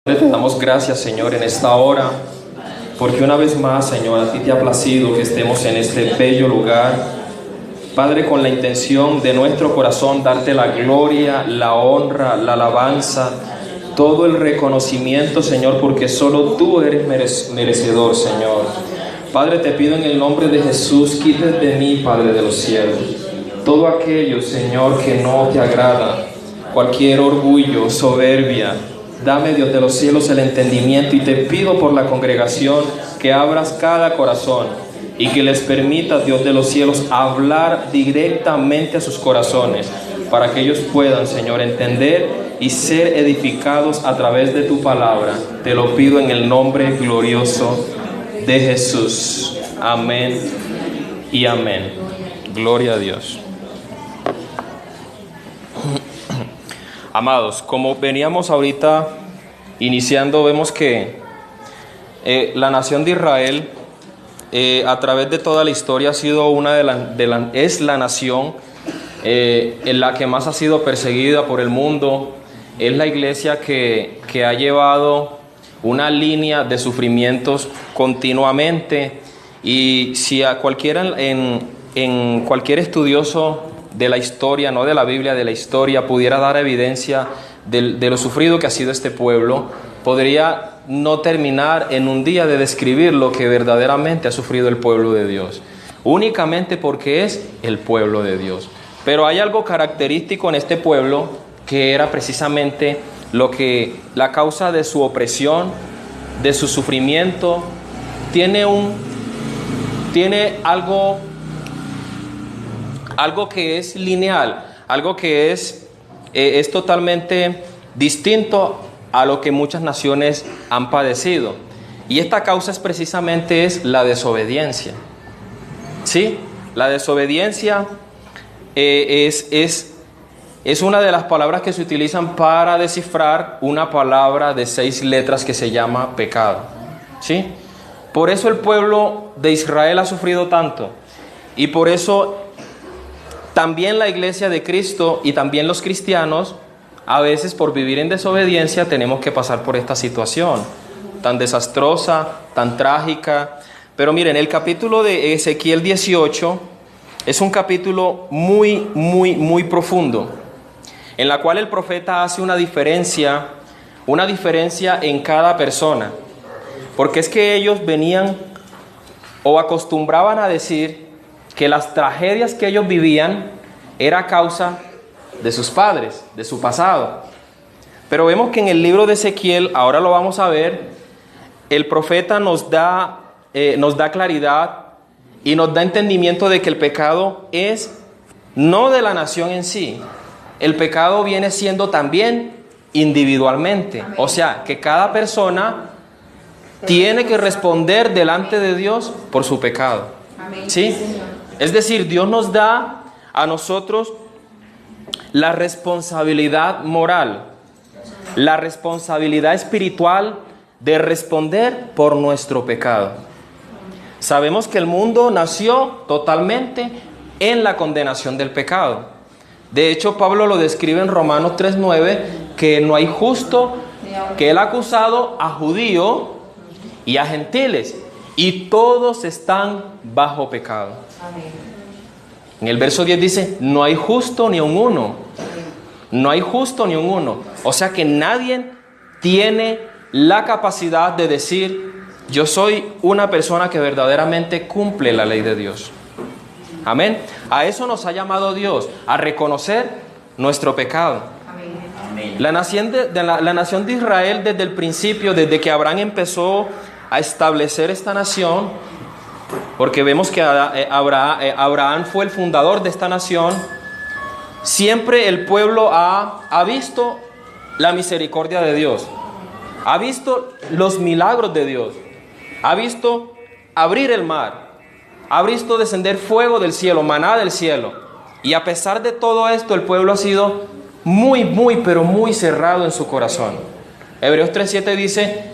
Te damos gracias, Señor, en esta hora, porque una vez más, Señor, a ti te ha placido que estemos en este bello lugar. Padre, con la intención de nuestro corazón darte la gloria, la honra, la alabanza, todo el reconocimiento, Señor, porque solo tú eres merecedor, Señor. Padre, te pido en el nombre de Jesús, quites de mí, Padre de los cielos, todo aquello, Señor, que no te agrada, cualquier orgullo, soberbia. Dame, Dios de los cielos, el entendimiento, y te pido por la congregación que abras cada corazón y que les permitas, Dios de los cielos, hablar directamente a sus corazones para que ellos puedan, Señor, entender y ser edificados a través de tu palabra. Te lo pido en el nombre glorioso de Jesús. Amén y amén. Gloria a Dios. Amados, como veníamos ahorita iniciando, vemos que la nación de Israel a través de toda la historia ha sido es la nación en la que más ha sido perseguida por el mundo. Es la iglesia que ha llevado una línea de sufrimientos continuamente, y si a cualquiera en cualquier estudioso de la historia, no de la Biblia, de la historia, pudiera dar evidencia de lo sufrido que ha sido este pueblo, podría no terminar en un día de describir lo que verdaderamente ha sufrido el pueblo de Dios, únicamente porque es el pueblo de Dios. Pero hay algo característico en este pueblo que era precisamente la causa de su opresión, de su sufrimiento. Tiene algo que es lineal, algo que es totalmente distinto a lo que muchas naciones han padecido. Y esta causa es precisamente la desobediencia. ¿Sí? La desobediencia es una de las palabras que se utilizan para descifrar una palabra de 6 letras que se llama pecado. ¿Sí? Por eso el pueblo de Israel ha sufrido tanto, y por eso también la iglesia de Cristo y también los cristianos, a veces por vivir en desobediencia, tenemos que pasar por esta situación tan desastrosa, tan trágica. Pero miren, el capítulo de Ezequiel 18 es un capítulo muy, muy, muy profundo, en la cual el profeta hace una diferencia en cada persona. Porque es que ellos venían o acostumbraban a decir que las tragedias que ellos vivían era a causa de sus padres, de su pasado. Pero vemos que en el libro de Ezequiel, ahora lo vamos a ver, el profeta nos da claridad y nos da entendimiento de que el pecado es no de la nación en sí. El pecado viene siendo también individualmente. Amén. O sea, que cada persona tiene que responder delante de Dios por su pecado. Amén. ¿Sí? Es decir, Dios nos da a nosotros la responsabilidad moral, la responsabilidad espiritual de responder por nuestro pecado. Sabemos que el mundo nació totalmente en la condenación del pecado. De hecho, Pablo lo describe en Romanos 3:9, que no hay justo, que él ha acusado a judío y a gentiles, y todos están bajo pecado. Amén. En el verso 10 dice, no hay justo ni un uno. No hay justo ni un uno. O sea que nadie tiene la capacidad de decir, yo soy una persona que verdaderamente cumple la ley de Dios. Amén. A eso nos ha llamado Dios, a reconocer nuestro pecado. Amén. La nación de Israel, desde el principio, desde que Abraham empezó a establecer esta nación, porque vemos que Abraham fue el fundador de esta nación, siempre el pueblo ha visto la misericordia de Dios, ha visto los milagros de Dios, ha visto abrir el mar, ha visto descender fuego del cielo, maná del cielo. Y a pesar de todo esto, el pueblo ha sido muy, muy, pero muy cerrado en su corazón. Hebreos 3:7 dice,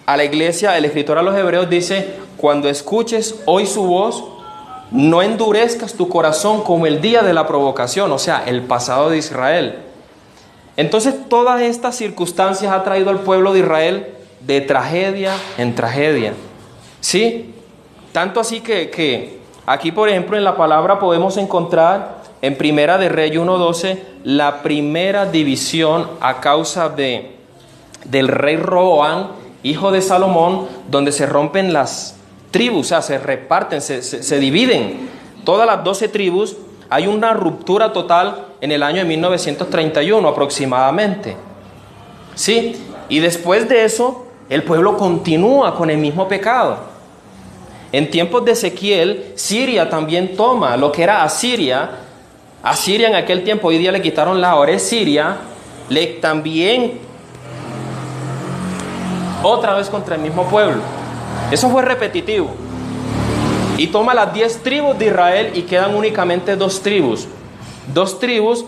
a la iglesia, el escritor a los hebreos dice, cuando escuches hoy su voz, no endurezcas tu corazón como el día de la provocación, o sea, el pasado de Israel. Entonces todas estas circunstancias ha traído al pueblo de Israel de tragedia en tragedia. ¿Sí? Tanto así que aquí, por ejemplo, en la palabra podemos encontrar en Primera de Reyes 1:12 la primera división a causa del rey Roboam, hijo de Salomón, donde se rompen las tribus, o sea, se reparten, se dividen. Todas las 12 tribus, hay una ruptura total en el año de 1931 aproximadamente. ¿Sí? Y después de eso, el pueblo continúa con el mismo pecado. En tiempos de Ezequiel, Siria también toma lo que era Asiria. Asiria en aquel tiempo, hoy día le quitaron la, ahora es Siria, también otra vez contra el mismo pueblo. Eso fue repetitivo. Y toma las 10 tribus de Israel y quedan únicamente 2 tribus. 2 tribus,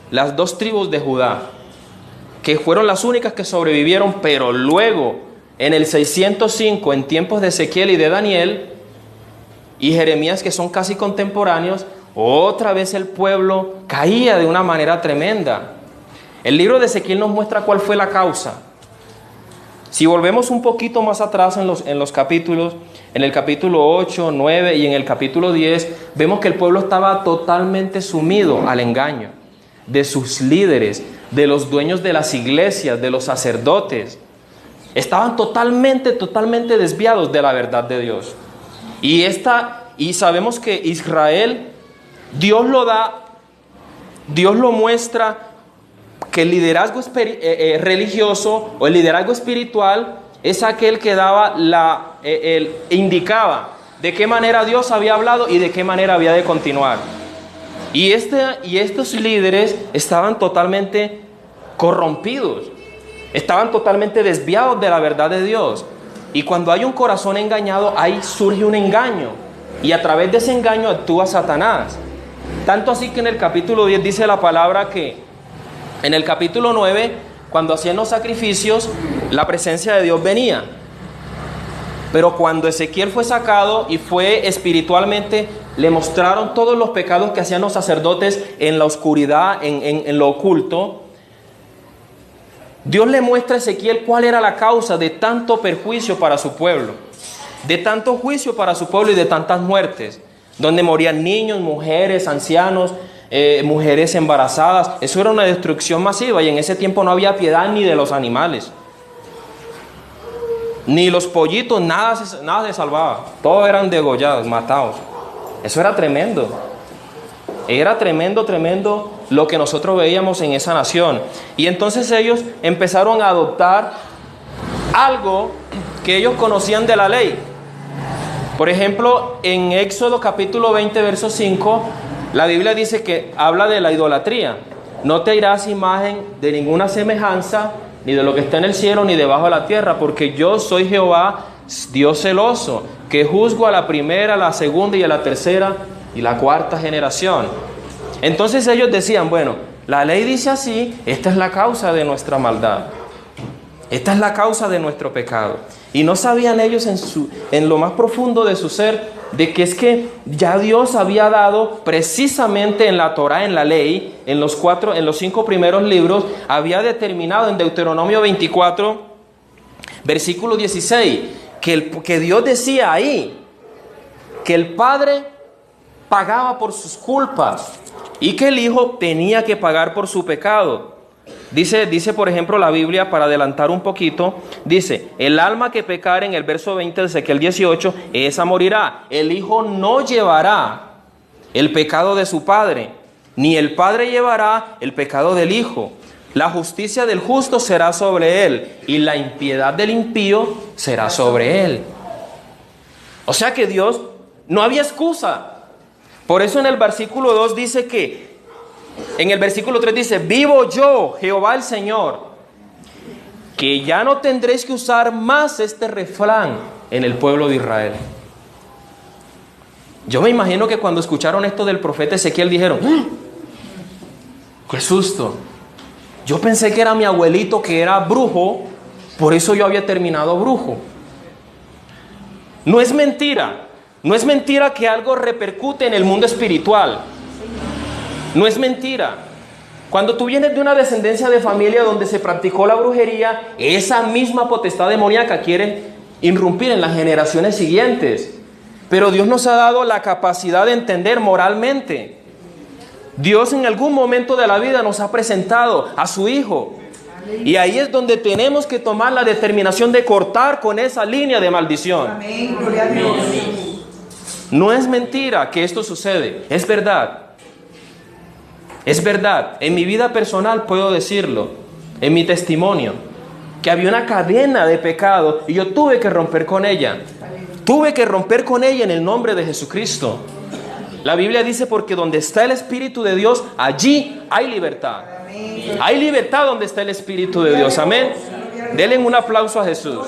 las 2 tribus de Judá, que fueron las únicas que sobrevivieron, pero luego, en el 605, en tiempos de Ezequiel y de Daniel y Jeremías, que son casi contemporáneos, otra vez el pueblo caía de una manera tremenda. El libro de Ezequiel nos muestra cuál fue la causa. Si volvemos un poquito más atrás en los capítulos, en el capítulo 8, 9 y en el capítulo 10, vemos que el pueblo estaba totalmente sumido al engaño de sus líderes, de los dueños de las iglesias, de los sacerdotes. Estaban totalmente desviados de la verdad de Dios. Y sabemos que Israel, Dios lo muestra, que el liderazgo religioso o el liderazgo espiritual es aquel que daba indicaba de qué manera Dios había hablado y de qué manera había de continuar. Y estos líderes estaban totalmente corrompidos, estaban totalmente desviados de la verdad de Dios. Y cuando hay un corazón engañado, ahí surge un engaño. Y a través de ese engaño actúa Satanás. Tanto así que en el capítulo 10 dice la palabra que en el capítulo 9, cuando hacían los sacrificios, la presencia de Dios venía. Pero cuando Ezequiel fue sacado y fue espiritualmente, le mostraron todos los pecados que hacían los sacerdotes en la oscuridad, en lo oculto. Dios le muestra a Ezequiel cuál era la causa de tanto perjuicio para su pueblo, de tanto juicio para su pueblo y de tantas muertes, donde morían niños, mujeres, ancianos, mujeres embarazadas. Eso era una destrucción masiva y en ese tiempo no había piedad ni de los animales, ni los pollitos, nada se salvaba. Todos eran degollados, matados. Eso era tremendo. Era tremendo lo que nosotros veíamos en esa nación. Y entonces ellos empezaron a adoptar algo que ellos conocían de la ley. Por ejemplo, en Éxodo capítulo 20, verso 5, la Biblia dice que habla de la idolatría. No te harás imagen de ninguna semejanza, ni de lo que está en el cielo, ni debajo de la tierra, porque yo soy Jehová, Dios celoso, que juzgo a la primera, a la segunda y a la tercera y la cuarta generación. Entonces ellos decían, bueno, la ley dice así, esta es la causa de nuestra maldad. Esta es la causa de nuestro pecado. Y no sabían ellos en lo más profundo de su ser de que es que ya Dios había dado precisamente en la Torá, en la ley, en los 5 primeros libros, había determinado en Deuteronomio 24, versículo 16, que Dios decía ahí que el Padre pagaba por sus culpas y que el Hijo tenía que pagar por su pecado. Dice, por ejemplo, la Biblia, para adelantar un poquito, dice, el alma que pecare, en el verso 20 de Ezequiel 18, esa morirá. El Hijo no llevará el pecado de su Padre, ni el Padre llevará el pecado del Hijo. La justicia del justo será sobre él, y la impiedad del impío será sobre él. O sea que Dios, no había excusa. Por eso en el versículo 2 dice que, en el versículo 3 dice, vivo yo, Jehová el Señor, que ya no tendréis que usar más este refrán en el pueblo de Israel. Yo me imagino que cuando escucharon esto del profeta Ezequiel dijeron, ¡qué susto! Yo pensé que era mi abuelito que era brujo, por eso yo había terminado brujo. No es mentira que algo repercute en el mundo espiritual. No es mentira. Cuando tú vienes de una descendencia de familia donde se practicó la brujería, esa misma potestad demoníaca quiere irrumpir en las generaciones siguientes. Pero Dios nos ha dado la capacidad de entender moralmente. Dios en algún momento de la vida nos ha presentado a su Hijo. Y ahí es donde tenemos que tomar la determinación de cortar con esa línea de maldición. Amén, gloria a Dios. No es mentira que esto sucede, es verdad. Es verdad, en mi vida personal puedo decirlo, en mi testimonio, que había una cadena de pecado y yo tuve que romper con ella. Tuve que romper con ella en el nombre de Jesucristo. La Biblia dice, porque donde está el Espíritu de Dios, allí hay libertad. Hay libertad donde está el Espíritu de Dios. Amén. Denle un aplauso a Jesús.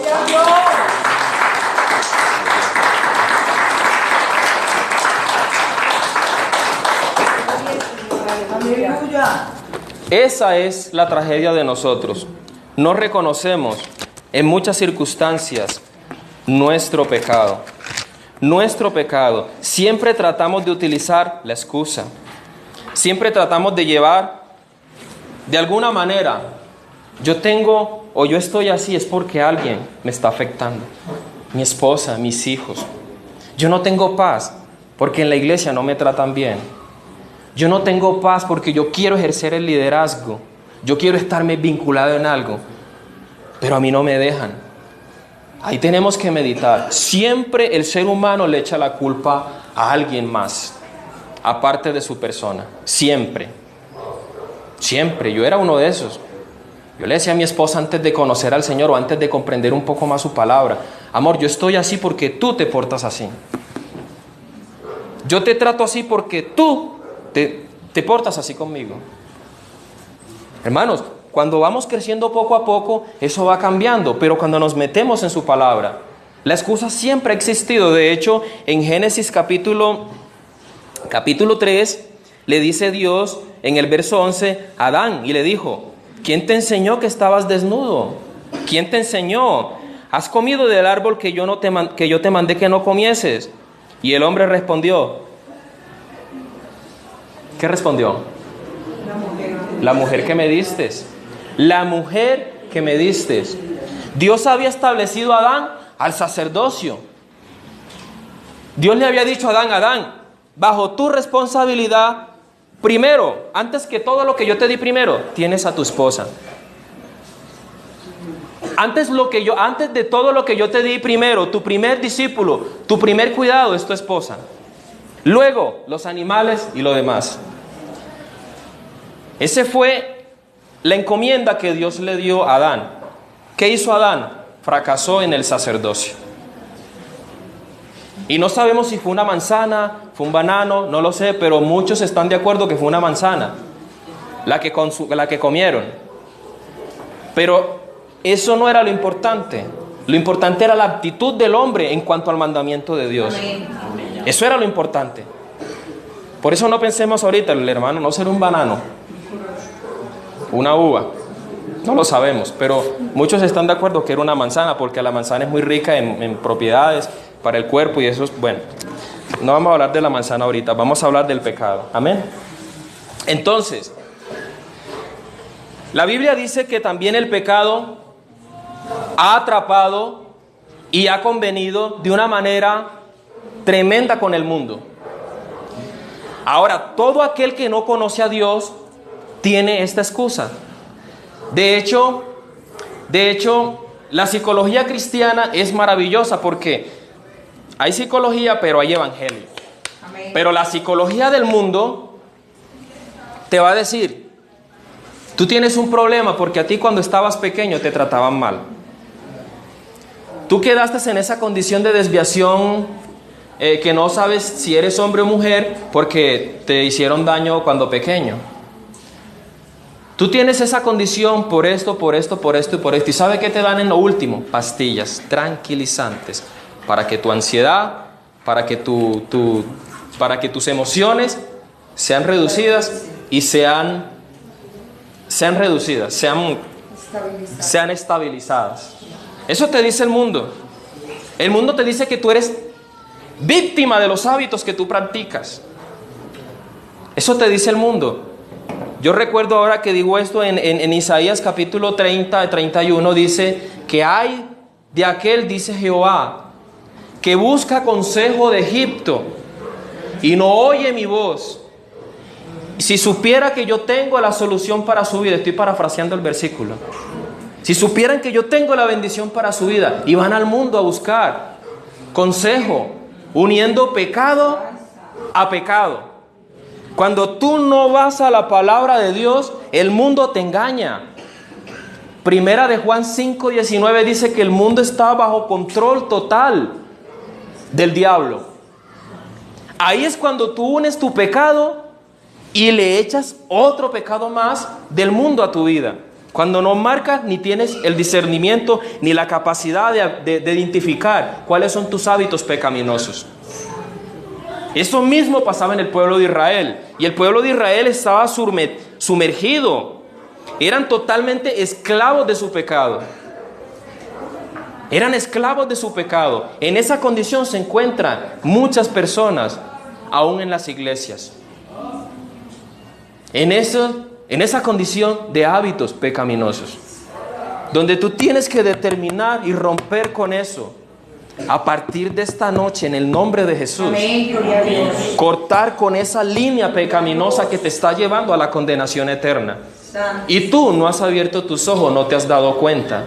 Esa es la tragedia de nosotros. No reconocemos en muchas circunstancias nuestro pecado. Nuestro pecado. Siempre tratamos de utilizar la excusa. Siempre tratamos de llevar de alguna manera. Yo tengo o yo estoy así es porque alguien me está afectando. Mi esposa, mis hijos. Yo no tengo paz porque en la iglesia no me tratan bien. Yo no tengo paz porque yo quiero ejercer el liderazgo. Yo quiero estarme vinculado en algo, pero a mí no me dejan. Ahí tenemos que meditar. Siempre el ser humano le echa la culpa a alguien más, aparte de su persona. Siempre. Siempre. Yo era uno de esos. Yo le decía a mi esposa antes de conocer al Señor o antes de comprender un poco más su palabra: amor, yo estoy así porque tú te portas así. Yo te trato así porque tú te portas así conmigo. Hermanos, cuando vamos creciendo poco a poco, eso va cambiando, pero cuando nos metemos en su palabra, la excusa siempre ha existido. De hecho, en Génesis capítulo 3, le dice Dios en el verso 11 a Adán y le dijo: ¿quién te enseñó que estabas desnudo? ¿Quién te enseñó? ¿Has comido del árbol que yo te mandé que no comieses? Y el hombre respondió. ¿Qué respondió? La mujer que me diste. La mujer que me diste. Dios había establecido a Adán al sacerdocio. Dios le había dicho a Adán: Adán, bajo tu responsabilidad, primero, antes que todo lo que yo te di primero, tienes a tu esposa. Antes de todo lo que yo te di primero, tu primer discípulo, tu primer cuidado es tu esposa. Luego, los animales y lo demás. Esa fue la encomienda que Dios le dio a Adán. ¿Qué hizo Adán? Fracasó en el sacerdocio. Y no sabemos si fue una manzana, fue un banano, no lo sé, pero muchos están de acuerdo que fue una manzana la que comieron. Pero eso no era lo importante. Lo importante era la actitud del hombre en cuanto al mandamiento de Dios. Eso era lo importante. Por eso no pensemos ahorita, el hermano, no será un banano, una uva, no lo sabemos, pero muchos están de acuerdo que era una manzana, porque la manzana es muy rica en propiedades para el cuerpo y eso es bueno. No vamos a hablar de la manzana ahorita, vamos a hablar del pecado. Amén. Entonces, la Biblia dice que también el pecado ha atrapado y ha convenido de una manera tremenda con el mundo. Ahora, todo aquel que no conoce a Dios tiene esta excusa. De hecho, la psicología cristiana es maravillosa porque hay psicología, pero hay evangelio. Amén. Pero la psicología del mundo te va a decir: tú tienes un problema porque a ti cuando estabas pequeño te trataban mal. Tú quedaste en esa condición de desviación que no sabes si eres hombre o mujer porque te hicieron daño cuando pequeño. Tú tienes esa condición por esto, por esto, por esto y por esto. ¿Y sabe qué te dan en lo último? Pastillas tranquilizantes para que tu ansiedad, para que tus emociones sean reducidas y sean estabilizadas. Eso te dice el mundo. El mundo te dice que tú eres víctima de los hábitos que tú practicas. Eso te dice el mundo. Yo recuerdo ahora que digo esto en Isaías capítulo 30, 31, dice que hay de aquel, dice Jehová, que busca consejo de Egipto y no oye mi voz. Si supiera que yo tengo la solución para su vida, estoy parafraseando el versículo. Si supieran que yo tengo la bendición para su vida y van al mundo a buscar consejo, uniendo pecado a pecado. Cuando tú no vas a la palabra de Dios, el mundo te engaña. Primera de Juan 5:19 dice que el mundo está bajo control total del diablo. Ahí es cuando tú unes tu pecado y le echas otro pecado más del mundo a tu vida. Cuando no marcas ni tienes el discernimiento ni la capacidad de identificar cuáles son tus hábitos pecaminosos. Eso mismo pasaba en el pueblo de Israel. Y el pueblo de Israel estaba sumergido. Eran totalmente esclavos de su pecado. Eran esclavos de su pecado. En esa condición se encuentran muchas personas, aún en las iglesias. En esa condición de hábitos pecaminosos, donde tú tienes que determinar y romper con eso. A partir de esta noche, en el nombre de Jesús, cortar con esa línea pecaminosa que te está llevando a la condenación eterna. Y tú no has abierto tus ojos, no te has dado cuenta.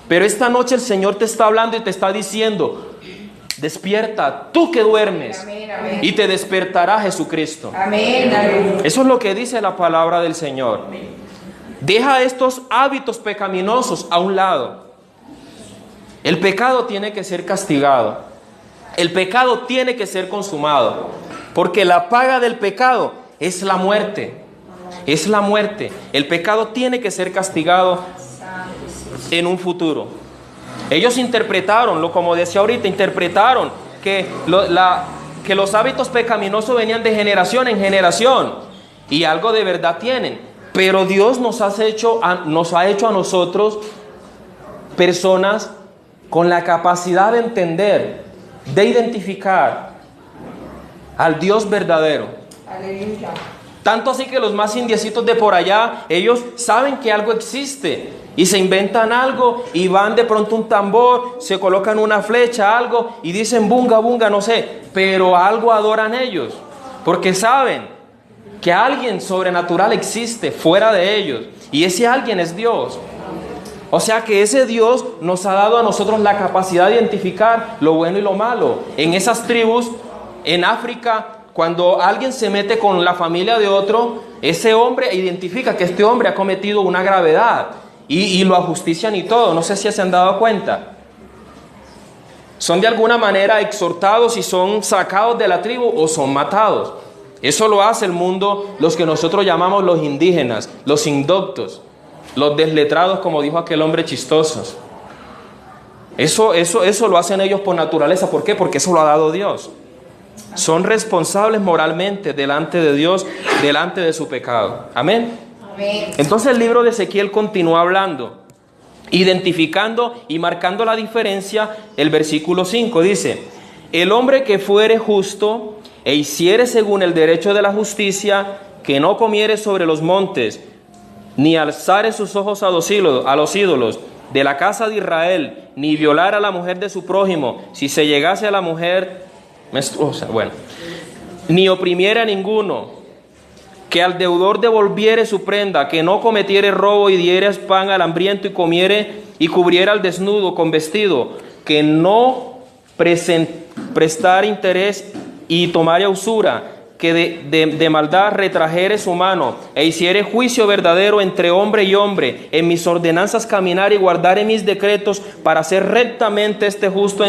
Pero esta noche el Señor te está hablando y te está diciendo: despierta, tú que duermes, y te despertará Jesucristo. Eso es lo que dice la palabra del Señor. Deja estos hábitos pecaminosos a un lado. El pecado tiene que ser castigado. El pecado tiene que ser consumado. Porque la paga del pecado es la muerte. Es la muerte. El pecado tiene que ser castigado en un futuro. Ellos interpretaron, como decía ahorita, interpretaron que los hábitos pecaminosos venían de generación en generación. Y algo de verdad tienen. Pero Dios nos ha hecho a nosotros personas con la capacidad de entender, de identificar al Dios verdadero. Aleluya. Tanto así que los más indiecitos de por allá, ellos saben que algo existe y se inventan algo y van de pronto un tambor, se colocan una flecha, algo y dicen bunga, bunga, no sé, pero algo adoran ellos porque saben que alguien sobrenatural existe fuera de ellos y ese alguien es Dios. O sea que ese Dios nos ha dado a nosotros la capacidad de identificar lo bueno y lo malo. En esas tribus, en África, cuando alguien se mete con la familia de otro, ese hombre identifica que este hombre ha cometido una gravedad y lo ajustician y todo. No sé si se han dado cuenta. Son de alguna manera exhortados y son sacados de la tribu o son matados. Eso lo hace el mundo, los que nosotros llamamos los indígenas, los indoctos. Los desletrados, como dijo aquel hombre, chistosos. Eso lo hacen ellos por naturaleza. ¿Por qué? Porque eso lo ha dado Dios. Son responsables moralmente delante de Dios, delante de su pecado. Amén. Entonces el libro de Ezequiel continúa hablando, identificando y marcando la diferencia. El versículo 5 dice: el hombre que fuere justo e hiciere según el derecho de la justicia, que no comiere sobre los montes, ni alzare sus ojos a los ídolos de la casa de Israel, ni violar a la mujer de su prójimo, si se llegase a la mujer menstruosa, ni oprimiere a ninguno, que al deudor devolviere su prenda, que no cometiere robo y diere pan al hambriento y comiere y cubriera al desnudo con vestido, que no prestar interés y tomare usura, que de maldad retrajere su mano, e hiciere juicio verdadero entre hombre y hombre, en mis ordenanzas caminar y guardare mis decretos, para hacer rectamente este justo,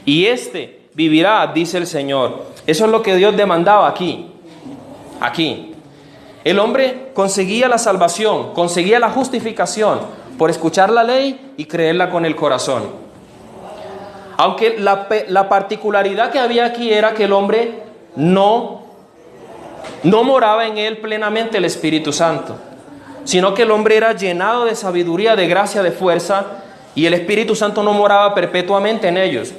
y este vivirá, dice el Señor. Eso es lo que Dios demandaba aquí. El hombre conseguía la salvación, conseguía la justificación por escuchar la ley y creerla con el corazón. Aunque la particularidad que había aquí era que el hombre no moraba en él plenamente el Espíritu Santo, sino que el hombre era llenado de sabiduría, de gracia, de fuerza, y el Espíritu Santo no moraba perpetuamente en ellos.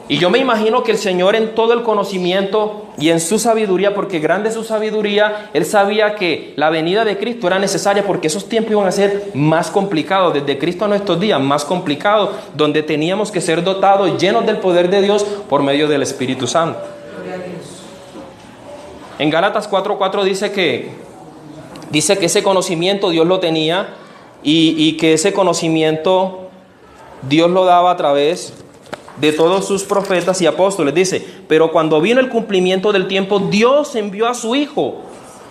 Y yo me imagino que el Señor, en todo el conocimiento y en su sabiduría, porque grande es su sabiduría, Él sabía que la venida de Cristo era necesaria porque esos tiempos iban a ser más complicados, desde Cristo a nuestros días, más complicados, donde teníamos que ser dotados, llenos del poder de Dios por medio del Espíritu Santo. En Gálatas 4:4 dice que ese conocimiento Dios lo tenía y que ese conocimiento Dios lo daba a través de todos sus profetas y apóstoles. Dice, pero cuando vino el cumplimiento del tiempo, Dios envió a su Hijo.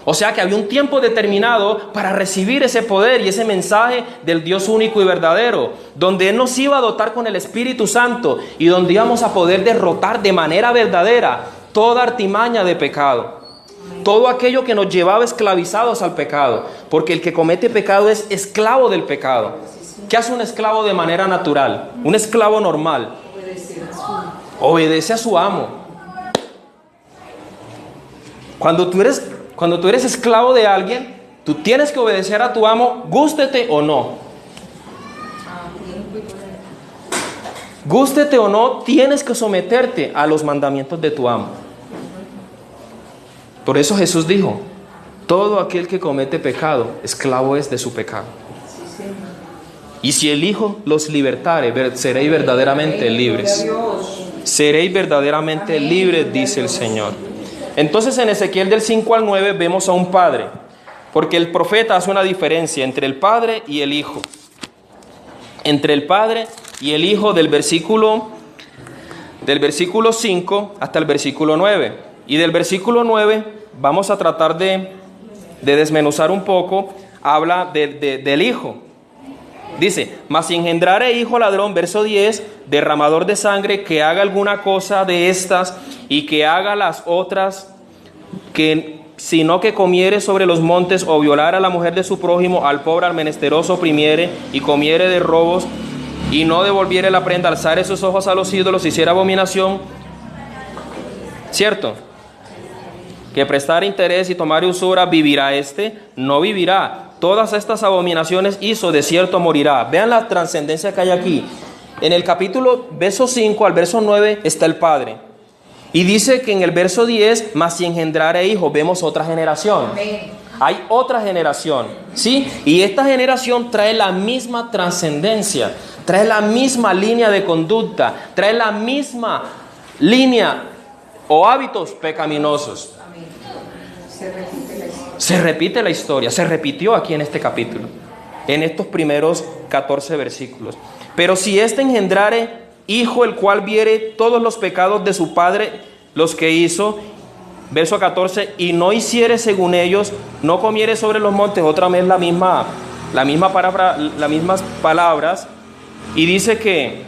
O sea que había un tiempo determinado para recibir ese poder y ese mensaje del Dios único y verdadero, donde Él nos iba a dotar con el Espíritu Santo y donde íbamos a poder derrotar de manera verdadera toda artimaña de pecado. Todo aquello que nos llevaba esclavizados al pecado, porque el que comete pecado es esclavo del pecado. ¿Qué hace un esclavo de manera natural? Un esclavo normal obedece a su amo. Cuando tú eres esclavo de alguien, tú tienes que obedecer a tu amo, gústete o no. Gústete o no, tienes que someterte a los mandamientos de tu amo. Por eso Jesús dijo, todo aquel que comete pecado, esclavo es de su pecado. Y si el Hijo los libertare, seréis verdaderamente libres. Seréis verdaderamente libres, dice el Señor. Entonces en Ezequiel del 5 al 9 vemos a un padre, porque el profeta hace una diferencia entre el padre y el hijo. Entre el padre y el hijo del versículo 5 hasta el versículo 9. Y del versículo 9 vamos a tratar de desmenuzar un poco, habla del hijo. Dice, mas si engendrare hijo ladrón, verso 10, derramador de sangre, que haga alguna cosa de estas y que haga las otras, que sino que comiere sobre los montes o violara a la mujer de su prójimo, al pobre, al menesteroso oprimiere y comiere de robos y no devolviere la prenda, alzare sus ojos a los ídolos, hiciera abominación, ¿cierto? Que prestar interés y tomar usura, vivirá no vivirá. Todas estas abominaciones hizo, de cierto morirá. Vean la trascendencia que hay aquí. En el capítulo verso 5 al verso 9 está el Padre. Y dice que en el verso 10, mas si engendrare hijos, vemos otra generación. Hay otra generación, ¿sí? Y esta generación trae la misma trascendencia, trae la misma línea de conducta, trae la misma línea o hábitos pecaminosos. Se repite la historia, se repitió aquí en este capítulo, en estos primeros 14 versículos. Pero si éste engendrare hijo, el cual viere todos los pecados de su padre, los que hizo, verso 14, y no hiciere según ellos, no comiere sobre los montes, otra vez la misma palabra, las mismas palabras, y dice que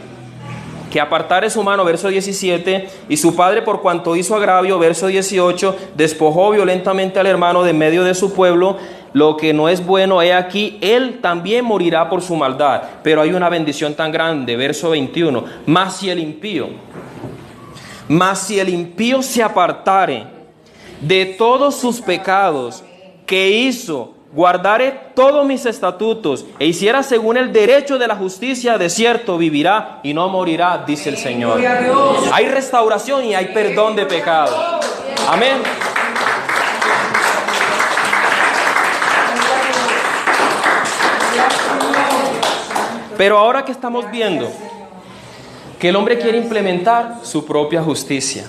apartare su mano, verso 17, y su padre por cuanto hizo agravio, verso 18, despojó violentamente al hermano de medio de su pueblo, lo que no es bueno, he aquí, él también morirá por su maldad. Pero hay una bendición tan grande, verso 21, mas si el impío se apartare de todos sus pecados que hizo, guardare todos mis estatutos e hiciera según el derecho de la justicia, de cierto vivirá y no morirá, dice el Señor. Hay restauración y hay perdón de pecado. Amén. Pero ahora que estamos viendo que el hombre quiere implementar su propia justicia,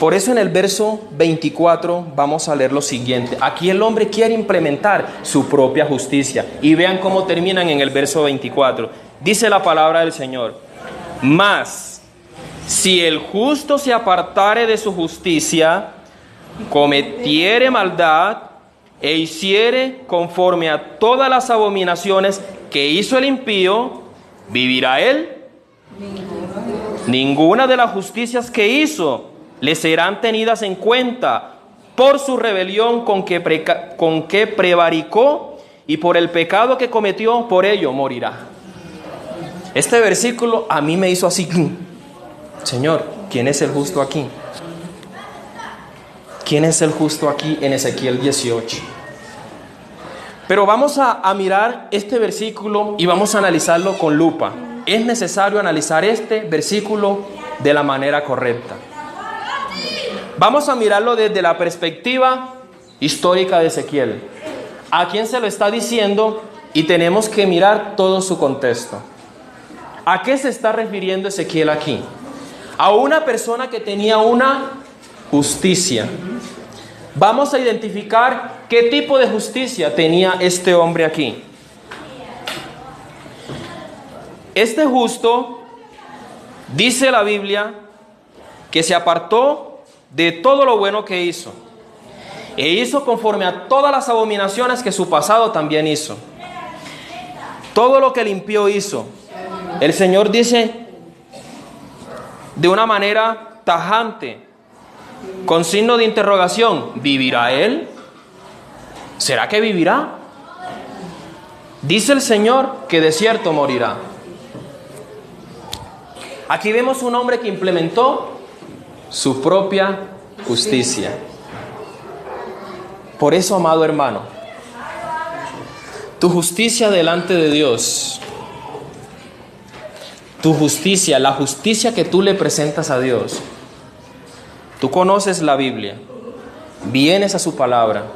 por eso en el verso 24 vamos a leer lo siguiente. Aquí el hombre quiere implementar su propia justicia. Y vean cómo terminan en el verso 24. Dice la palabra del Señor. Mas, si el justo se apartare de su justicia, cometiere maldad e hiciere conforme a todas las abominaciones que hizo el impío, ¿vivirá él? Ninguna de las justicias que hizo le serán tenidas en cuenta por su rebelión con que prevaricó y por el pecado que cometió, por ello morirá. Este versículo a mí me hizo así. Señor, ¿quién es el justo aquí? ¿Quién es el justo aquí en Ezequiel 18? Pero vamos a mirar este versículo y vamos a analizarlo con lupa. es necesario analizar este versículo de la manera correcta. Vamos a mirarlo desde la perspectiva histórica de Ezequiel. ¿A quién se lo está diciendo? Y tenemos que mirar todo su contexto. ¿A qué se está refiriendo Ezequiel aquí? A una persona que tenía una justicia. Vamos a identificar qué tipo de justicia tenía este hombre aquí. Este justo, dice la Biblia, que se apartó de todo lo bueno que hizo, e hizo conforme a todas las abominaciones que su pasado también hizo. Todo lo que el impío hizo, el Señor dice de una manera tajante, con signo de interrogación: ¿vivirá él? ¿Será que vivirá? Dice el Señor que de cierto morirá. Aquí vemos un hombre que implementó su propia justicia. Por eso, amado hermano, tu justicia delante de Dios, tu justicia, la justicia que tú le presentas a Dios. Tú conoces la Biblia, vienes a su palabra,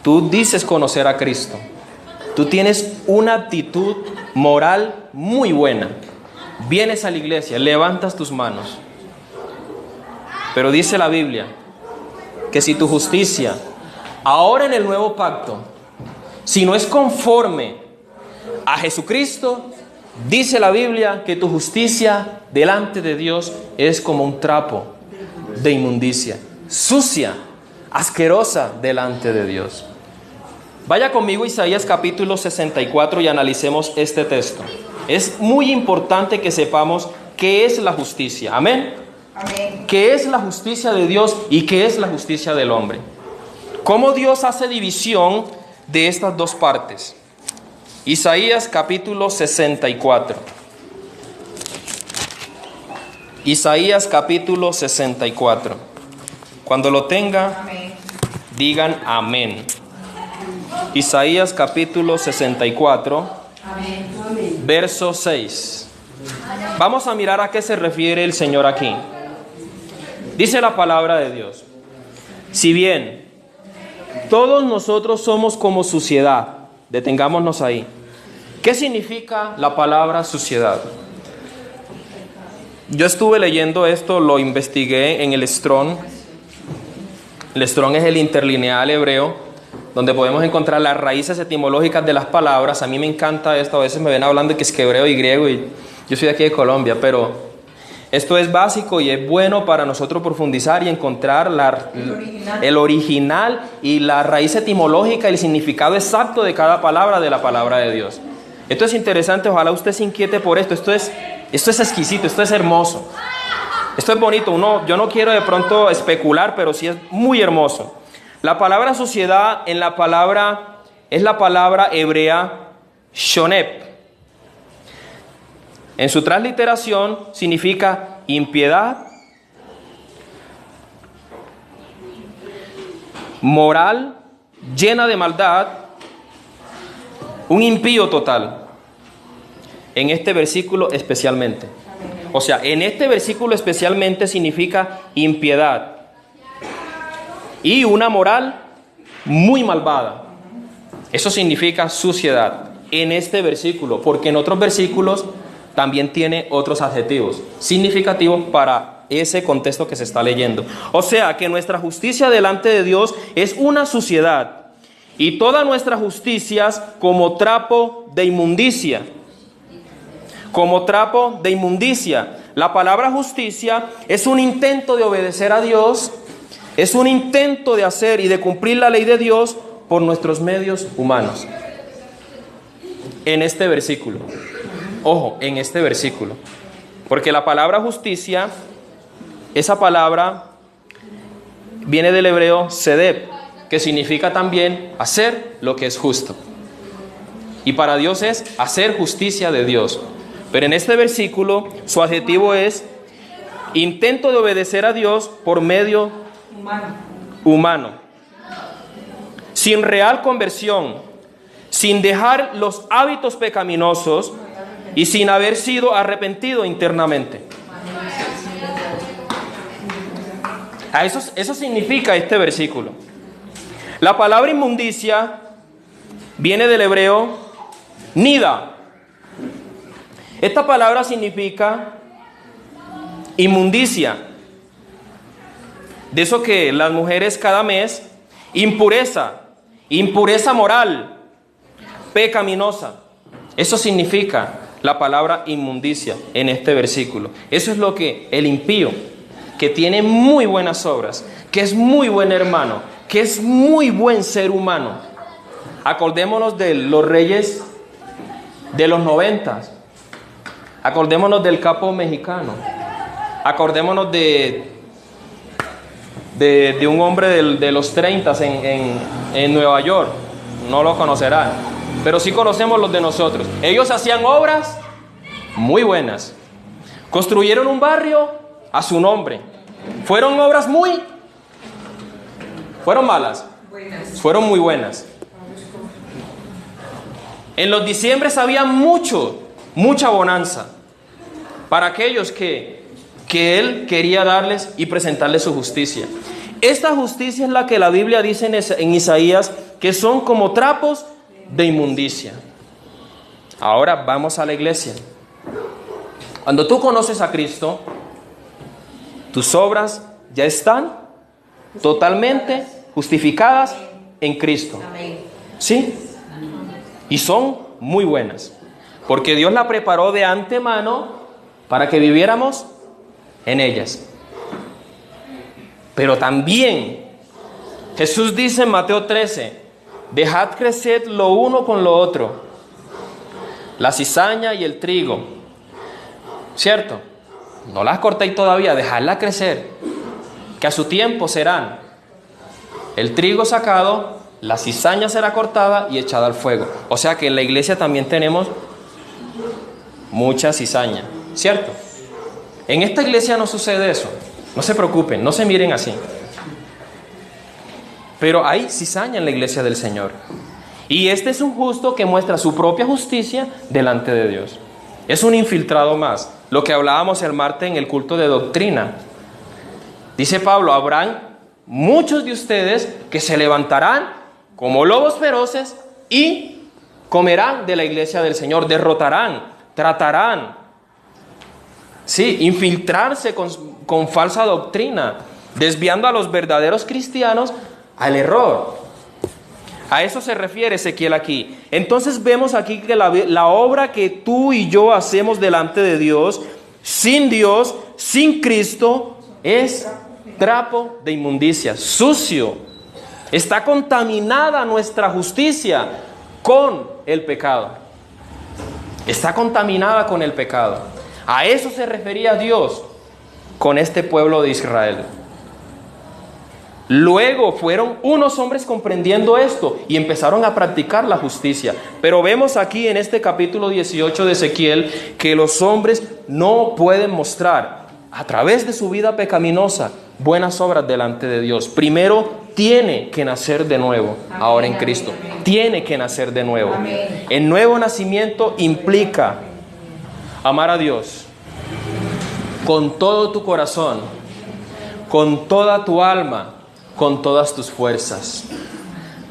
tú dices conocer a Cristo, tú tienes una actitud moral muy buena, vienes a la iglesia, levantas tus manos. Pero dice la Biblia que si tu justicia, ahora en el nuevo pacto, si no es conforme a Jesucristo, dice la Biblia que tu justicia delante de Dios es como un trapo de inmundicia, sucia, asquerosa delante de Dios. Vaya conmigo a Isaías capítulo 64 y analicemos este texto. Es muy importante que sepamos qué es la justicia. Amén. Amén. ¿Qué es la justicia de Dios y qué es la justicia del hombre? ¿Cómo Dios hace división de estas dos partes? Isaías capítulo 64. Isaías capítulo 64. Cuando lo tenga, Amén. digan amén. Isaías capítulo 64, Amén. verso 6. Vamos a mirar a qué se refiere el Señor aquí. Dice la palabra de Dios: si bien todos nosotros somos como suciedad, detengámonos ahí. ¿Qué significa la palabra suciedad? Yo estuve leyendo esto, lo investigué en el Strong. El Strong es el interlineal hebreo, donde podemos encontrar las raíces etimológicas de las palabras. A mí me encanta esto, a veces me ven hablando de que es que hebreo y griego, y yo soy de aquí de Colombia, pero esto es básico y es bueno para nosotros profundizar y encontrar el original y la raíz etimológica y el significado exacto de cada palabra de la palabra de Dios. Esto es interesante, ojalá usted se inquiete por esto. Esto es exquisito, esto es hermoso. Esto es bonito. Yo no quiero de pronto especular, pero sí es muy hermoso. La palabra suciedad es la palabra hebrea shonep. En su transliteración significa impiedad, moral, llena de maldad, un impío total. En este versículo especialmente. O sea, en este versículo especialmente significa impiedad y una moral muy malvada. Eso significa suciedad en este versículo, porque en otros versículos también tiene otros adjetivos significativos para ese contexto que se está leyendo. O sea, que nuestra justicia delante de Dios es una suciedad, y todas nuestras justicias como trapo de inmundicia. Como trapo de inmundicia. La palabra justicia es un intento de obedecer a Dios, es un intento de hacer y de cumplir la ley de Dios por nuestros medios humanos. En este versículo. Ojo, en este versículo. Porque la palabra justicia, esa palabra viene del hebreo sedeb, que significa también hacer lo que es justo. Y para Dios es hacer justicia de Dios. Pero en este versículo su adjetivo es intento de obedecer a Dios por medio humano. Sin real conversión, sin dejar los hábitos pecaminosos y sin haber sido arrepentido internamente. Eso significa este versículo. La palabra inmundicia viene del hebreo nida. Esta palabra significa inmundicia. De eso que las mujeres cada mes, impureza moral, pecaminosa. Eso significa la palabra inmundicia en este versículo. Eso es lo que el impío, que tiene muy buenas obras, que es muy buen hermano, que es muy buen ser humano. Acordémonos de los reyes de los 90. Acordémonos del capo mexicano. Acordémonos de un hombre de los 30 en Nueva York. No lo conocerán, pero sí conocemos los de nosotros. Ellos hacían obras muy buenas. Construyeron un barrio a su nombre. Fueron obras ¿fueron malas? Fueron muy buenas. En los diciembres había mucha bonanza para aquellos que Él quería darles y presentarles su justicia. Esta justicia es la que la Biblia dice en Isaías que son como trapos de inmundicia. Ahora vamos a la iglesia. Cuando tú conoces a Cristo, tus obras ya están totalmente justificadas en Cristo. ¿Sí? Y son muy buenas, porque Dios la preparó de antemano para que viviéramos en ellas. Pero también Jesús dice en Mateo 13: dejad crecer lo uno con lo otro, la cizaña y el trigo. ¿Cierto? No las cortéis todavía, dejadla crecer, que a su tiempo serán el trigo sacado, la cizaña será cortada y echada al fuego. O sea que en la iglesia también tenemos mucha cizaña, ¿cierto? En esta iglesia no sucede eso. No se preocupen, no se miren así. Pero hay cizaña en la iglesia del Señor. Y este es un justo que muestra su propia justicia delante de Dios. Es un infiltrado más. Lo que hablábamos el martes en el culto de doctrina. Dice Pablo: habrán muchos de ustedes que se levantarán como lobos feroces y comerán de la iglesia del Señor, derrotarán, tratarán. Sí, infiltrarse con falsa doctrina, desviando a los verdaderos cristianos al error. A eso se refiere Ezequiel aquí. Entonces vemos aquí que la obra que tú y yo hacemos delante de Dios, sin Cristo, es trapo de inmundicia, sucio. Está contaminada nuestra justicia con el pecado. Está contaminada con el pecado. A eso se refería Dios con este pueblo de Israel. Luego fueron unos hombres comprendiendo esto y empezaron a practicar la justicia. Pero vemos aquí en este capítulo 18 de Ezequiel que los hombres no pueden mostrar a través de su vida pecaminosa buenas obras delante de Dios. Primero tiene que nacer de nuevo, ahora en Cristo. Tiene que nacer de nuevo. El nuevo nacimiento implica amar a Dios con todo tu corazón, con toda tu alma, con todas tus fuerzas.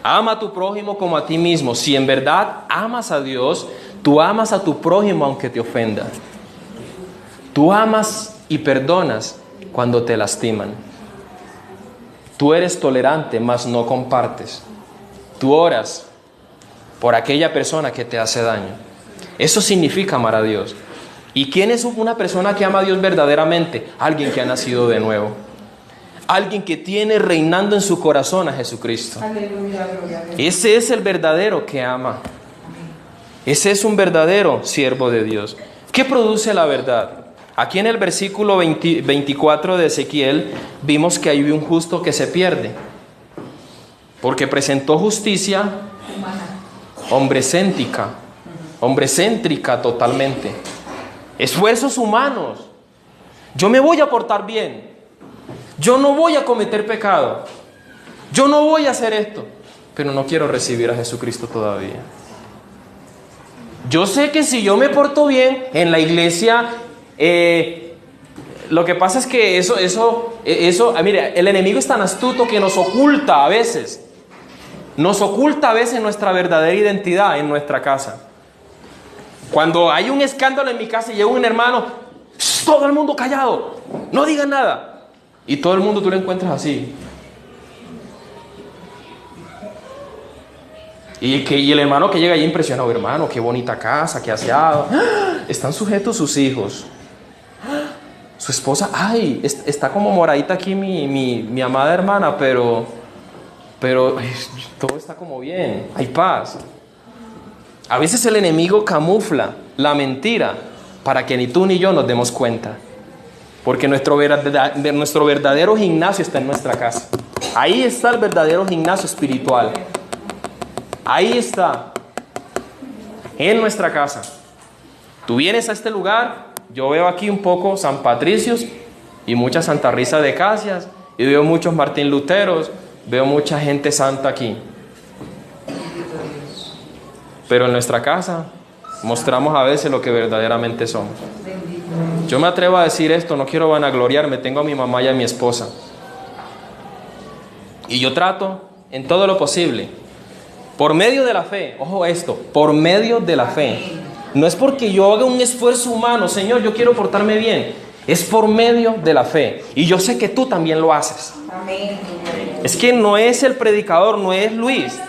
Ama a tu prójimo como a ti mismo. Si en verdad amas a Dios, tú amas a tu prójimo aunque te ofenda. Tú amas y perdonas cuando te lastiman. Tú eres tolerante, mas no compartes. Tú oras por aquella persona que te hace daño. Eso significa amar a Dios. ¿Y quién es una persona que ama a Dios verdaderamente? Alguien que ha nacido de nuevo. Alguien que tiene reinando en su corazón a Jesucristo. Ese es el verdadero que ama. Ese es un verdadero siervo de Dios. ¿Qué produce la verdad? Aquí en el versículo 24 de Ezequiel vimos que hay un justo que se pierde. Porque presentó justicia hombrecéntrica totalmente. Esfuerzos humanos. Yo me voy a portar bien. Yo no voy a cometer pecado. Yo no voy a hacer esto. Pero no quiero recibir a Jesucristo todavía. Yo sé que si yo me porto bien en la iglesia, lo que pasa es que mire, el enemigo es tan astuto que nos oculta a veces. Nos oculta a veces nuestra verdadera identidad en nuestra casa. Cuando hay un escándalo en mi casa y llega un hermano, todo el mundo callado, no digan nada. Y todo el mundo tú lo encuentras así. Y el hermano que llega allí impresionado, hermano, qué bonita casa, qué aseado. ¡Ah! Están sujetos sus hijos. ¡Ah! Su esposa, ay, está como moradita aquí mi amada hermana, pero ay, todo está como bien, hay paz. A veces el enemigo camufla la mentira para que ni tú ni yo nos demos cuenta. Porque nuestro verdadero gimnasio está en nuestra casa. Ahí está el verdadero gimnasio espiritual. Ahí está, en nuestra casa. Tú vienes a este lugar, yo veo aquí un poco San Patricios y mucha Santa Risa de Casias, y veo muchos Martín Luteros, veo mucha gente santa aquí. Pero en nuestra casa mostramos a veces lo que verdaderamente somos. Yo me atrevo a decir esto, no quiero vanagloriarme, tengo a mi mamá y a mi esposa. Y yo trato en todo lo posible, por medio de la fe, ojo esto, por medio de la fe. No es porque yo haga un esfuerzo humano, Señor, yo quiero portarme bien. Es por medio de la fe. Y yo sé que tú también lo haces. Amén. Es que no es el predicador, no es Luis,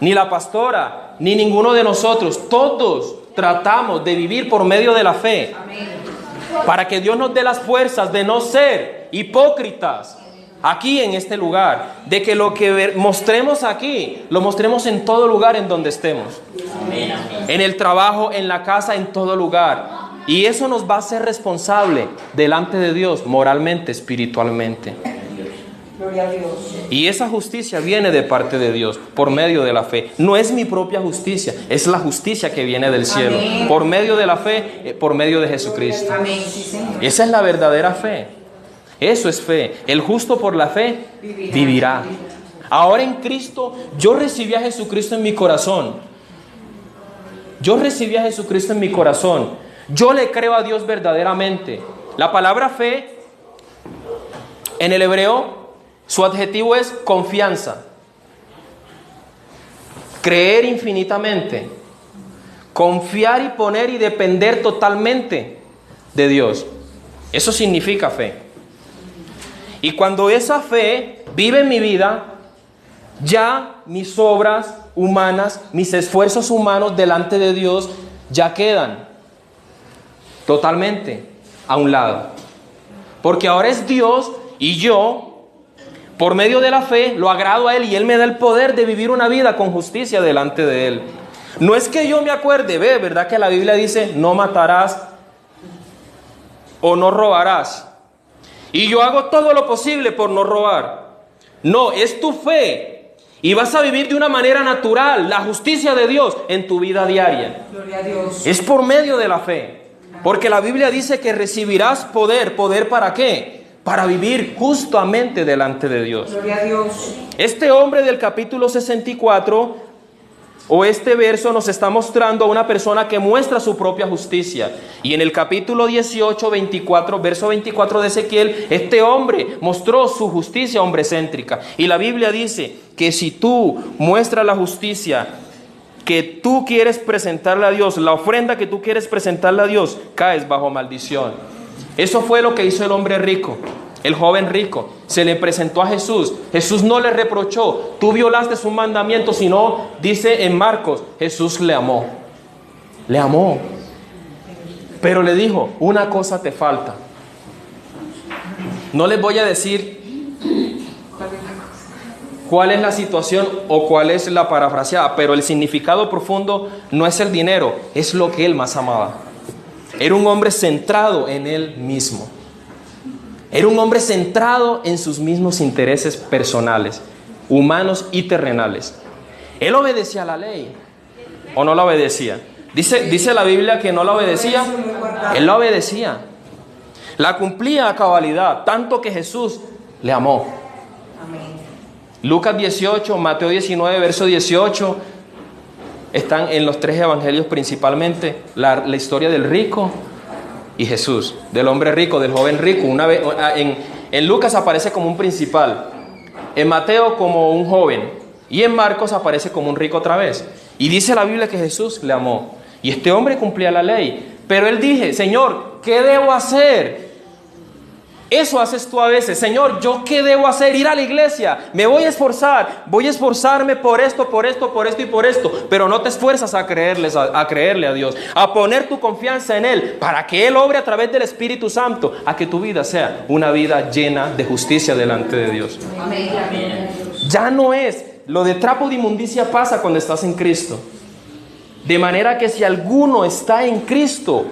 ni la pastora, ni ninguno de nosotros. Todos tratamos de vivir por medio de la fe. Amén. Para que Dios nos dé las fuerzas de no ser hipócritas aquí en este lugar, de que lo que mostremos aquí, lo mostremos en todo lugar en donde estemos. Amén. En el trabajo, en la casa, en todo lugar. Y eso nos va a hacer responsable delante de Dios, moralmente, espiritualmente. Gloria a Dios. Y esa justicia viene de parte de Dios, por medio de la fe. No es mi propia justicia, es la justicia que viene del cielo. Amén. Por medio de la fe, por medio de Jesucristo. Amén, sí, Señor. Esa es la verdadera fe. Eso es fe. El justo por la fe vivirá. Ahora en Cristo, yo recibí a Jesucristo en mi corazón. Yo recibí a Jesucristo en mi corazón. Yo le creo a Dios verdaderamente. La palabra fe, en el hebreo, su adjetivo es confianza. Creer infinitamente. Confiar y poner y depender totalmente de Dios. Eso significa fe. Y cuando esa fe vive en mi vida, ya mis obras humanas, mis esfuerzos humanos delante de Dios ya quedan totalmente a un lado. Porque ahora es Dios y yo, por medio de la fe, lo agrado a Él y Él me da el poder de vivir una vida con justicia delante de Él. No es que yo me acuerde, ¿verdad que la Biblia dice no matarás o no robarás? Y yo hago todo lo posible por no robar. No, es tu fe. Y vas a vivir de una manera natural la justicia de Dios en tu vida diaria. Gloria a Dios. Es por medio de la fe. Porque la Biblia dice que recibirás poder. ¿Poder para qué? Para vivir justamente delante de Dios. Gloria a Dios. Este hombre del capítulo 64, o este verso nos está mostrando a una persona que muestra su propia justicia. Y en el capítulo 18, 24, verso 24 de Ezequiel, este hombre mostró su justicia hombrecéntrica. Y la Biblia dice que si tú muestras la justicia que tú quieres presentarle a Dios, la ofrenda que tú quieres presentarle a Dios, caes bajo maldición. Eso fue lo que hizo el hombre rico. El joven rico se le presentó a Jesús. Jesús no le reprochó, tú violaste su mandamiento, sino, dice en Marcos, Jesús le amó. Le amó. Pero le dijo, una cosa te falta. No les voy a decir cuál es la situación o cuál es la parafraseada, pero el significado profundo no es el dinero, es lo que él más amaba. Era un hombre centrado en él mismo. Era un hombre centrado en sus mismos intereses personales, humanos y terrenales. Él obedecía a la ley, ¿o no la obedecía? Dice la Biblia que no la obedecía. Él la obedecía. La cumplía a cabalidad, tanto que Jesús le amó. Amén. Lucas 18, Mateo 19, verso 18. están en los 3 evangelios principalmente la historia del rico y Jesús, del hombre rico, del joven rico. Una vez, en Lucas aparece como un principal, en Mateo como un joven y en Marcos aparece como un rico otra vez. Y dice la Biblia que Jesús le amó y este hombre cumplía la ley. Pero él dije, Señor, ¿qué debo hacer? Eso haces tú a veces. Señor, ¿yo qué debo hacer? Ir a la iglesia, me voy a esforzar, voy a esforzarme por esto y por esto, pero no te esfuerzas a creerle a Dios, a poner tu confianza en Él, para que Él obre a través del Espíritu Santo, a que tu vida sea una vida llena de justicia delante de Dios. Amén. Ya no es, lo de trapo de inmundicia pasa cuando estás en Cristo. De manera que si alguno está en Cristo,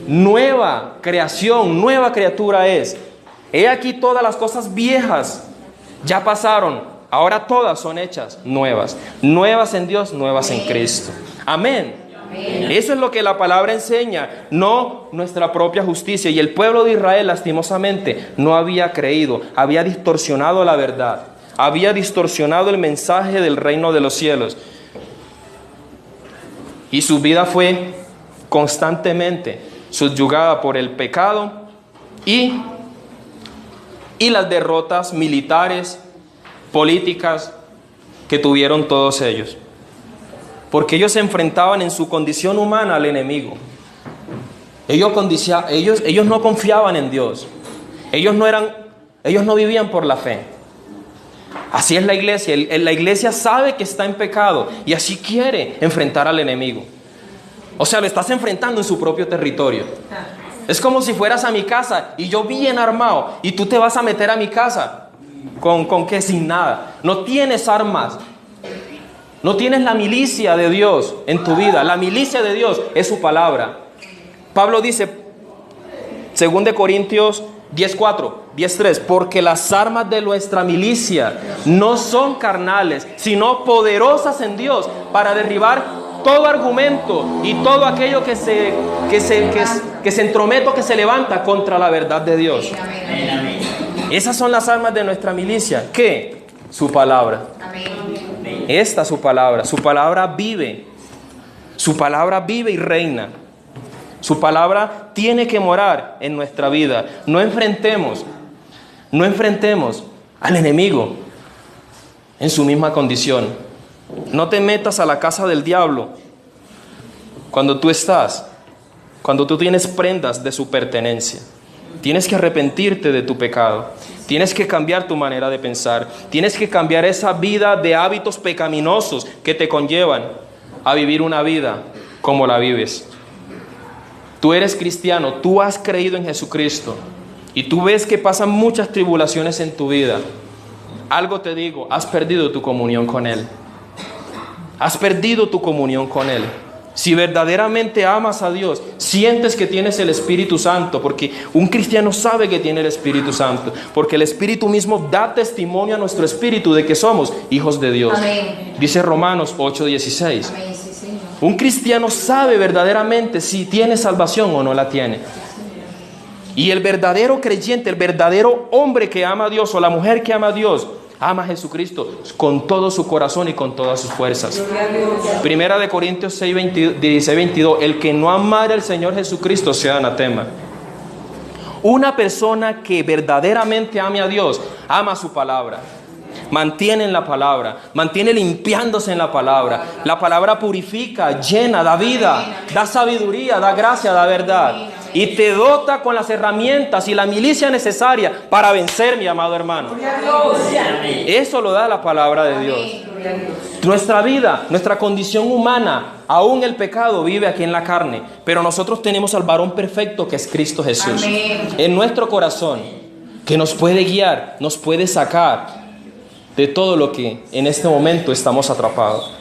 nueva creación, nueva criatura es. He aquí todas las cosas viejas ya pasaron, ahora todas son hechas nuevas. Nuevas en Dios, nuevas en Cristo. Amén. Eso es lo que la palabra enseña, no nuestra propia justicia. Y el pueblo de Israel, lastimosamente, no había creído, había distorsionado la verdad, había distorsionado el mensaje del reino de los cielos. Y su vida fue constantemente subyugada por el pecado y las derrotas militares, políticas que tuvieron todos ellos. Porque ellos se enfrentaban en su condición humana al enemigo. Ellos no confiaban en Dios. Ellos no vivían por la fe. Así es la iglesia. La iglesia sabe que está en pecado y así quiere enfrentar al enemigo. O sea, lo estás enfrentando en su propio territorio. Es como si fueras a mi casa y yo bien armado y tú te vas a meter a mi casa. ¿Con qué? Sin nada. No tienes armas. No tienes la milicia de Dios en tu vida. La milicia de Dios es su palabra. Pablo dice, 2 Corintios 10:4, 10:3, porque las armas de nuestra milicia no son carnales, sino poderosas en Dios para derribar todo argumento y todo aquello que se entromete o que se levanta contra la verdad de Dios. Esas son las armas de nuestra milicia. ¿Qué? Su palabra. Esta es su palabra. Su palabra vive. Su palabra vive y reina. Su palabra tiene que morar en nuestra vida. No enfrentemos al enemigo en su misma condición. No te metas a la casa del diablo cuando tú tienes prendas de su pertenencia. Tienes que arrepentirte de tu pecado. Tienes que cambiar tu manera de pensar. Tienes que cambiar esa vida de hábitos pecaminosos que te conllevan a vivir una vida como la vives. Tú eres cristiano, tú has creído en Jesucristo y tú ves que pasan muchas tribulaciones en tu vida. Algo te digo, has perdido tu comunión con Él. Has perdido tu comunión con Él. Si verdaderamente amas a Dios, sientes que tienes el Espíritu Santo, porque un cristiano sabe que tiene el Espíritu Santo, porque el Espíritu mismo da testimonio a nuestro espíritu de que somos hijos de Dios. Amén. Dice Romanos 8:16. Amén, sí, Señor. Un cristiano sabe verdaderamente si tiene salvación o no la tiene. Y el verdadero creyente, el verdadero hombre que ama a Dios o la mujer que ama a Dios, ama a Jesucristo con todo su corazón y con todas sus fuerzas. Primera de Corintios 16:22, el que no amare al Señor Jesucristo sea anatema. Una persona que verdaderamente ame a Dios, ama su palabra, mantiene en la palabra, mantiene limpiándose en la palabra. La palabra purifica, llena, da vida, da sabiduría, da gracia, da verdad. Y te dota con las herramientas y la milicia necesaria para vencer, mi amado hermano. Eso lo da la palabra de Dios. Nuestra vida, nuestra condición humana, aún el pecado vive aquí en la carne, pero nosotros tenemos al varón perfecto que es Cristo Jesús. Amén. En nuestro corazón, que nos puede guiar, nos puede sacar de todo lo que en este momento estamos atrapados.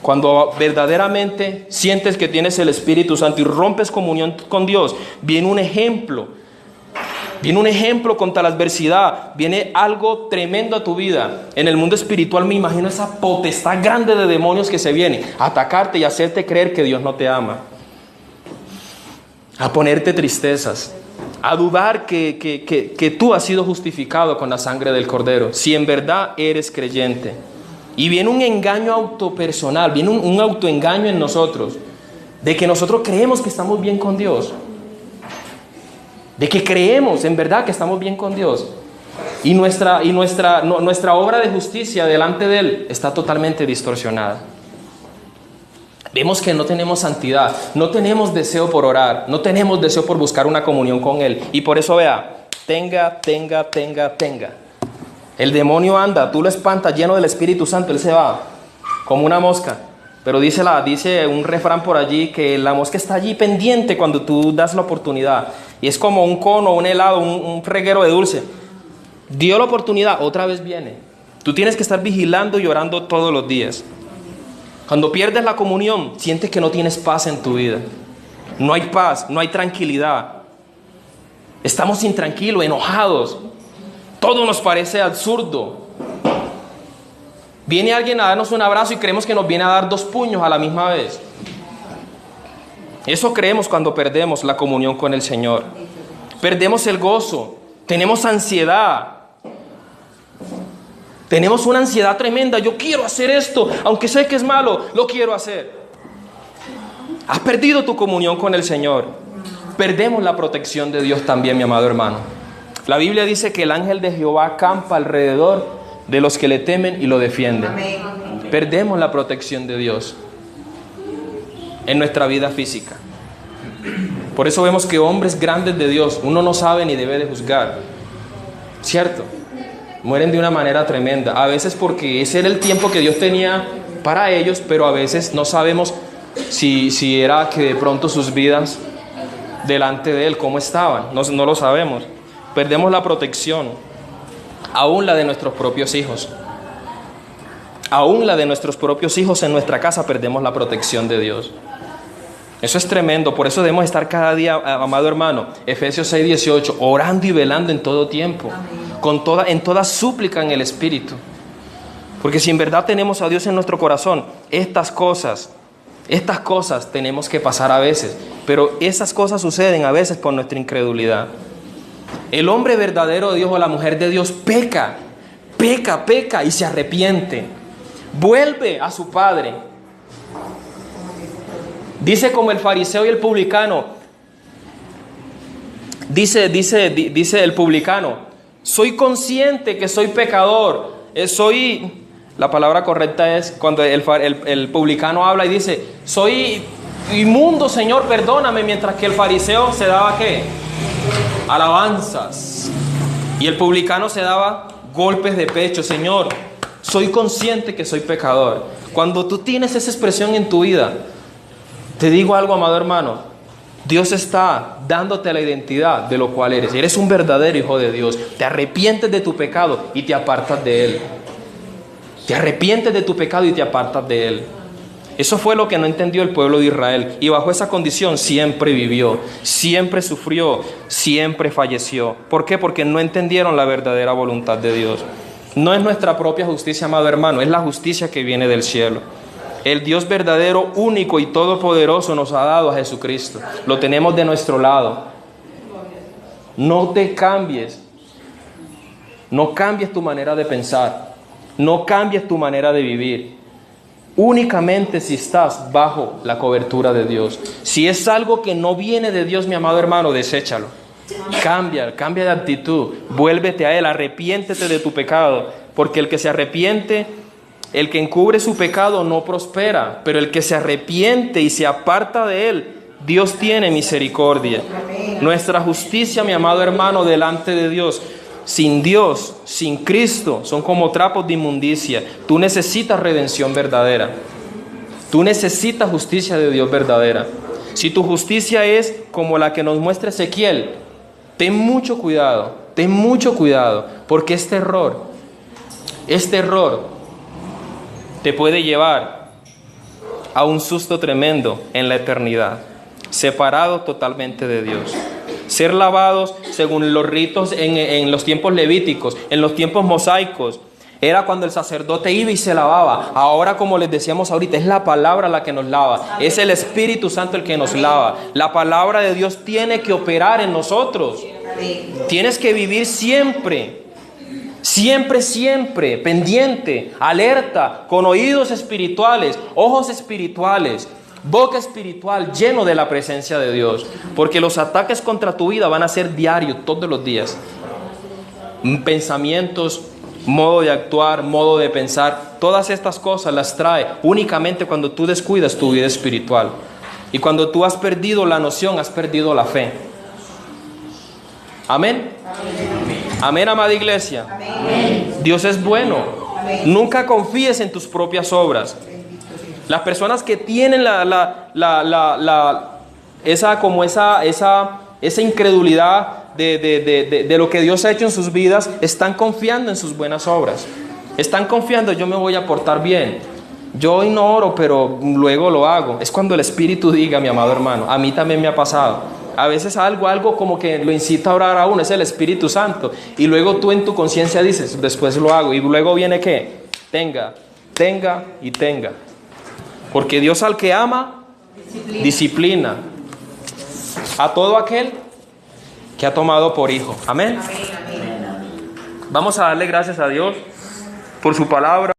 Cuando verdaderamente sientes que tienes el Espíritu Santo y rompes comunión con Dios, viene un ejemplo contra la adversidad, viene algo tremendo a tu vida. En el mundo espiritual me imagino esa potestad grande de demonios que se viene a atacarte y hacerte creer que Dios no te ama, a ponerte tristezas, a dudar que tú has sido justificado con la sangre del Cordero, si en verdad eres creyente. Y viene un engaño autopersonal, viene un autoengaño en nosotros, de que nosotros creemos que estamos bien con Dios, de que creemos en verdad que estamos bien con Dios, y nuestra obra de justicia delante de Él está totalmente distorsionada. Vemos que no tenemos santidad, no tenemos deseo por orar, no tenemos deseo por buscar una comunión con Él, y por eso vea, tenga. El demonio anda, tú lo espantas lleno del Espíritu Santo, él se va como una mosca. Pero dice un refrán por allí que la mosca está allí pendiente cuando tú das la oportunidad. Y es como un cono, un helado, un reguero de dulce. Dio la oportunidad, otra vez viene. Tú tienes que estar vigilando y orando todos los días. Cuando pierdes la comunión, sientes que no tienes paz en tu vida. No hay paz, no hay tranquilidad. Estamos intranquilos, enojados. Todo nos parece absurdo. Viene alguien a darnos un abrazo y creemos que nos viene a dar 2 puños a la misma vez. Eso creemos cuando perdemos la comunión con el Señor. Perdemos el gozo, tenemos ansiedad. Tenemos una ansiedad tremenda. Yo quiero hacer esto, aunque sé que es malo, lo quiero hacer. Has perdido tu comunión con el Señor. Perdemos la protección de Dios también, mi amado hermano. La Biblia dice que el ángel de Jehová acampa alrededor de los que le temen y lo defienden. Amén. Perdemos la protección de Dios en nuestra vida física. Por eso vemos que hombres grandes de Dios, uno no sabe ni debe de juzgar, ¿cierto? Mueren de una manera tremenda, a veces porque ese era el tiempo que Dios tenía para ellos, pero a veces no sabemos si era que de pronto sus vidas delante de Él, cómo estaban, no lo sabemos. Perdemos la protección, aún la de nuestros propios hijos. Aún la de nuestros propios hijos en nuestra casa perdemos la protección de Dios. Eso es tremendo, por eso debemos estar cada día, amado hermano, Efesios 6:18, orando y velando en todo tiempo, en toda súplica en el Espíritu. Porque si en verdad tenemos a Dios en nuestro corazón, estas cosas tenemos que pasar a veces, pero esas cosas suceden a veces por nuestra incredulidad. El hombre verdadero de Dios o la mujer de Dios peca y se arrepiente, vuelve a su Padre. Dice como el fariseo y el publicano, dice el publicano, soy consciente que soy pecador, la palabra correcta es cuando el publicano habla y dice, soy inmundo, Señor, perdóname, mientras que el fariseo se daba ¿qué? Alabanzas, y el publicano se daba golpes de pecho. Señor, soy consciente que soy pecador. Cuando tú tienes esa expresión en tu vida, te digo algo, amado hermano, Dios está dándote la identidad de lo cual eres. Eres un verdadero hijo de Dios. Te arrepientes de tu pecado y te apartas de Él. Te arrepientes de tu pecado y te apartas de Él. Eso fue lo que no entendió el pueblo de Israel, y bajo esa condición siempre vivió, siempre sufrió, siempre falleció. ¿Por qué? Porque no entendieron la verdadera voluntad de Dios. No es nuestra propia justicia, amado hermano, es la justicia que viene del cielo. El Dios verdadero, único y todopoderoso nos ha dado a Jesucristo. Lo tenemos de nuestro lado. No te cambies. No cambies tu manera de pensar. No cambies tu manera de vivir. Únicamente si estás bajo la cobertura de Dios. Si es algo que no viene de Dios, mi amado hermano, deséchalo. Cambia de actitud. Vuélvete a Él, arrepiéntete de tu pecado. Porque el que se arrepiente, el que encubre su pecado no prospera. Pero el que se arrepiente y se aparta de Él, Dios tiene misericordia. Nuestra justicia, mi amado hermano, delante de Dios, sin Dios, sin Cristo, son como trapos de inmundicia. Tú necesitas redención verdadera. Tú necesitas justicia de Dios verdadera. Si tu justicia es como la que nos muestra Ezequiel, ten mucho cuidado, porque este error te puede llevar a un susto tremendo en la eternidad, separado totalmente de Dios. Ser lavados según los ritos en los tiempos levíticos, en los tiempos mosaicos, era cuando el sacerdote iba y se lavaba. Ahora, como les decíamos ahorita, es la palabra la que nos lava. Es el Espíritu Santo el que nos lava. La palabra de Dios tiene que operar en nosotros. Tienes que vivir siempre Siempre, siempre pendiente, alerta, con oídos espirituales, ojos espirituales, boca espiritual, lleno de la presencia de Dios. Porque los ataques contra tu vida van a ser diarios, todos los días. Pensamientos, modo de actuar, modo de pensar, todas estas cosas las trae únicamente cuando tú descuidas tu vida espiritual. Y cuando tú has perdido la noción, has perdido la fe. Amén. Amén, amada iglesia. Amén. Dios es bueno. Amén. Nunca confíes en tus propias obras. Las personas que tienen esa incredulidad de lo que Dios ha hecho en sus vidas, están confiando en sus buenas obras. Están confiando, yo me voy a portar bien. Yo hoy no oro, pero luego lo hago. Es cuando el Espíritu diga, mi amado hermano, a mí también me ha pasado. A veces algo como que lo incita a orar a uno, es el Espíritu Santo. Y luego tú en tu conciencia dices, después lo hago. Y luego viene ¿qué? Tenga y tenga. Porque Dios al que ama, disciplina a todo aquel que ha tomado por hijo. Amén. Amén. Vamos a darle gracias a Dios por su palabra.